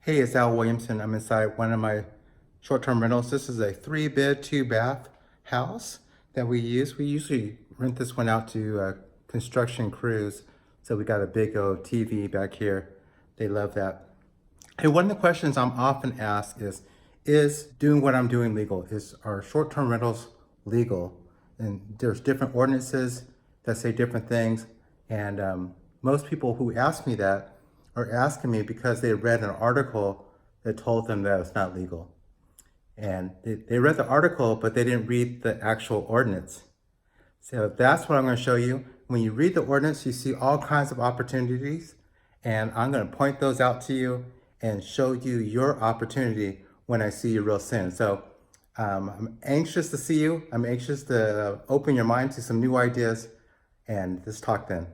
Hey, it's Williamson. I'm inside one of my short-term rentals. This is a 3-bed, 2-bath house that we use. We usually rent this one out to construction crews. So we got a big old TV back here. They love that. Hey, one of the questions I'm often asked is doing what I'm doing legal? Is our short-term rentals legal? And there's different ordinances that say different things. And most people who ask me that are asking me because they read an article that told them that it's not legal. And they read the article, but they didn't read the actual ordinance. So that's what I'm going to show you. When you read the ordinance, you see all kinds of opportunities, and I'm going to point those out to you and show you your opportunity when I see you real soon. So I'm anxious to see you. I'm anxious to open your mind to some new ideas, and let's talk then.